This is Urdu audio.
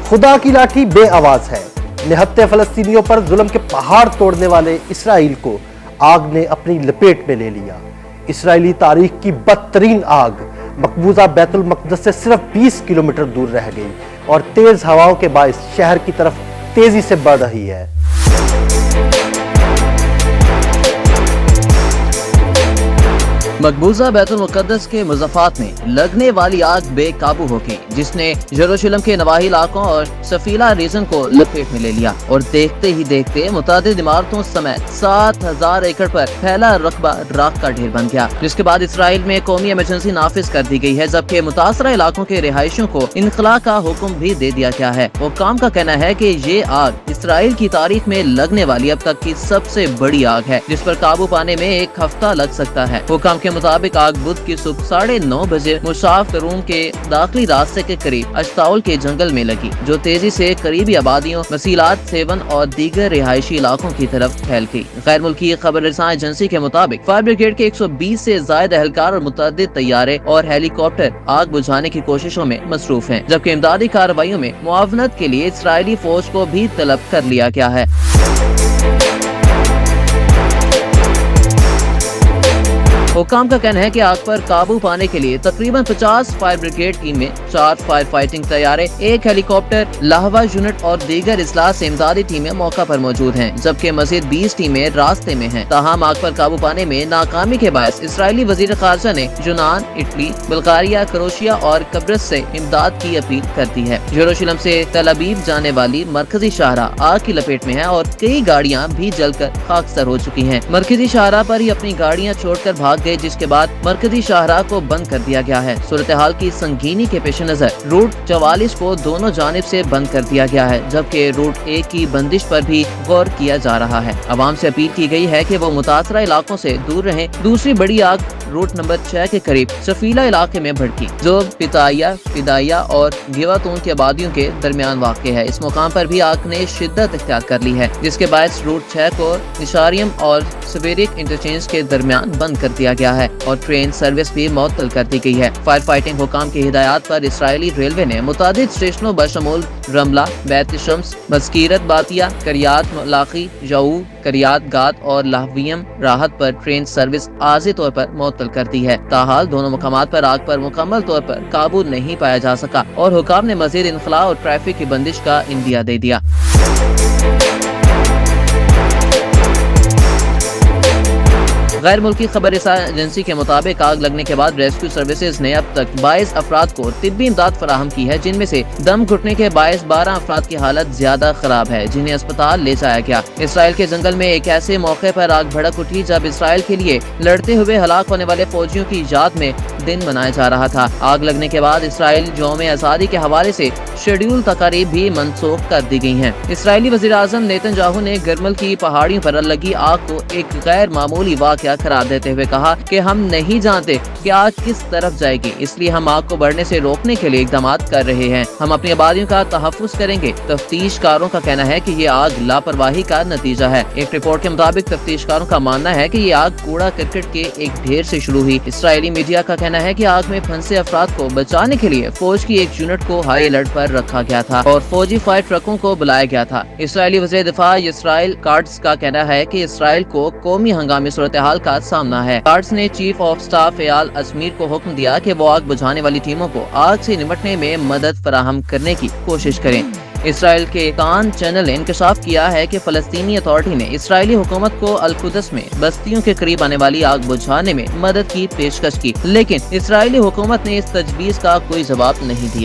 خدا کی لاٹھی بے آواز ہے۔ نہتے فلسطینیوں پر ظلم کے پہاڑ توڑنے والے اسرائیل کو آگ نے اپنی لپیٹ میں لے لیا۔ اسرائیلی تاریخ کی بدترین آگ مقبوضہ بیت المقدس سے صرف 20 کلومیٹر دور رہ گئی اور تیز ہواؤں کے باعث شہر کی طرف تیزی سے بڑھ رہی ہے۔ مقبوضہ بیت المقدس کے مضافات میں لگنے والی آگ بے قابو ہو گئی، جس نے یروشلم کے نواحی علاقوں اور سفیلا ریجن کو لپیٹ میں لے لیا اور دیکھتے ہی دیکھتے متعدد عمارتوں سمیت 7000 ایکڑ پر پھیلا رقبہ راکھ کا ڈھیر بن گیا، جس کے بعد اسرائیل میں قومی ایمرجنسی نافذ کر دی گئی ہے، جبکہ متاثرہ علاقوں کے رہائشیوں کو انخلاء کا حکم بھی دے دیا گیا ہے۔ حکام کا کہنا ہے کہ یہ آگ اسرائیل کی تاریخ میں لگنے والی اب تک کی سب سے بڑی آگ ہے، جس پر قابو پانے میں ایک ہفتہ لگ سکتا ہے۔ حکام کے مطابق آگ بدھ کی صبح 9:30 بجے مشاف تروم کے داخلی راستے کے قریب اشتاول کے جنگل میں لگی، جو تیزی سے قریبی آبادیوں، مسیلات 7 اور دیگر رہائشی علاقوں کی طرف پھیل گئی۔ غیر ملکی خبر رساں ایجنسی کے مطابق فائر بریگیڈ کے 120 سے زائد اہلکار اور متعدد طیارے اور ہیلی کاپٹر آگ بجھانے کی کوششوں میں مصروف ہیں، جبکہ امدادی کارروائیوں میں معاونت کے لیے اسرائیلی فوج کو بھی طلب کر لیا گیا ہے۔ حکام کا کہنا ہے کہ آگ پر قابو پانے کے لیے تقریباً 50 فائر بریگیڈ ٹیمیں، 4 فائر فائٹنگ طیارے، 1 ہیلی کاپٹر، لاہوا یونٹ اور دیگر اضلاع سے امدادی ٹیمیں موقع پر موجود ہیں، جبکہ مزید 20 ٹیمیں راستے میں ہیں۔ تاہم آگ پر قابو پانے میں ناکامی کے باعث اسرائیلی وزیر خارجہ نے یونان، اٹلی، بلغاریہ، کروشیا اور قبرص سے امداد کی اپیل کر دی ہے۔ یروشلم سے تل ابیب جانے والی مرکزی شاہراہ آگ کی لپیٹ میں ہے اور کئی گاڑیاں بھی جل کر خاکستر ہو چکی ہیں۔ مرکزی شاہراہ پر ہی اپنی گاڑیاں چھوڑ کر بھاگ گئے، جس کے بعد مرکزی شاہراہ کو بند کر دیا گیا ہے۔ صورتحال کی سنگینی کے پیش نظر روٹ 44 کو دونوں جانب سے بند کر دیا گیا ہے، جبکہ روٹ 1 کی بندش پر بھی غور کیا جا رہا ہے۔ عوام سے اپیل کی گئی ہے کہ وہ متاثرہ علاقوں سے دور رہیں۔ دوسری بڑی آگ روٹ نمبر 6 کے قریب سفیلا علاقے میں بھڑکی، جو فدائیہ اور گیواتون کی آبادیوں کے درمیان واقع ہے۔ اس مقام پر بھی آگ نے شدت اختیار کر لی ہے، جس کے باعث روٹ 6 کو نشاریم اور سویرک انٹرچینج کے درمیان بند کر دیا گیا ہے اور ٹرین سروس بھی معطل کر دی گئی ہے۔ فائر فائٹنگ حکام کی ہدایات پر اسرائیلی ریلوے نے متعدد اسٹیشنوں بشمول رملہ، بیت شمس، مذکیرت باتیہ، کریات ملاخی، یعو، کریات گات اور لاہویم راحت پر ٹرین سروس عارضی طور پر معطل کر دی ہے۔ تاحال دونوں مقامات پر آگ پر مکمل طور پر قابو نہیں پایا جا سکا اور حکام نے مزید انخلاء اور ٹریفک کی بندش کا اندیا دے دیا۔ غیر ملکی خبر رساں ایجنسی کے مطابق آگ لگنے کے بعد ریسکیو سروسز نے اب تک 22 افراد کو طبی امداد فراہم کی ہے، جن میں سے دم گھٹنے کے باعث 12 افراد کی حالت زیادہ خراب ہے، جنہیں اسپتال لے جایا گیا۔ اسرائیل کے جنگل میں ایک ایسے موقع پر آگ بھڑک اٹھی جب اسرائیل کے لیے لڑتے ہوئے ہلاک ہونے والے فوجیوں کی یاد میں دن منایا جا رہا تھا۔ آگ لگنے کے بعد اسرائیل یوم آزادی کے حوالے سے شیڈول تقاریب بھی منسوخ کر دی گئی ہیں۔ اسرائیلی وزیر اعظم نیتن یاہو نے گرمل کی پہاڑیوں پر لگی آگ کو ایک غیر معمولی واقعہ قرار دیتے ہوئے کہا کہ ہم نہیں جانتے کہ آگ کس طرف جائے گی، اس لیے ہم آگ کو بڑھنے سے روکنے کے لیے اقدامات کر رہے ہیں۔ ہم اپنی آبادیوں کا تحفظ کریں گے۔ تفتیش کاروں کا کہنا ہے کہ یہ آگ لاپرواہی کا نتیجہ ہے۔ ایک رپورٹ کے مطابق تفتیش کاروں کا ماننا ہے کہ یہ آگ کوڑا کرکٹ کے ایک ڈھیر سے شروع ہوئی۔ اسرائیلی میڈیا کا کہنا ہے کہ آگ میں پھنسے افراد کو بچانے کے لیے فوج کی ایک یونٹ کو ہائی الرٹ پر رکھا گیا تھا اور فوجی فائر ٹرکوں کو بلایا گیا تھا۔ اسرائیلی وزیر دفاع اسرائیل کاٹز کا کہنا ہے کہ اسرائیل کو قومی ہنگامی صورتحال کا سامنا ہے۔ کاٹز نے چیف آف سٹاف ایال ازمیر کو حکم دیا کہ وہ آگ بجھانے والی ٹیموں کو آگ سے نمٹنے میں مدد فراہم کرنے کی کوشش کریں۔ اسرائیل کے کان چینل نے انکشاف کیا ہے کہ فلسطینی اتھارٹی نے اسرائیلی حکومت کو القدس میں بستیوں کے قریب آنے والی آگ بجھانے میں مدد کی پیشکش کی، لیکن اسرائیلی حکومت نے اس تجویز کا کوئی جواب نہیں دیا۔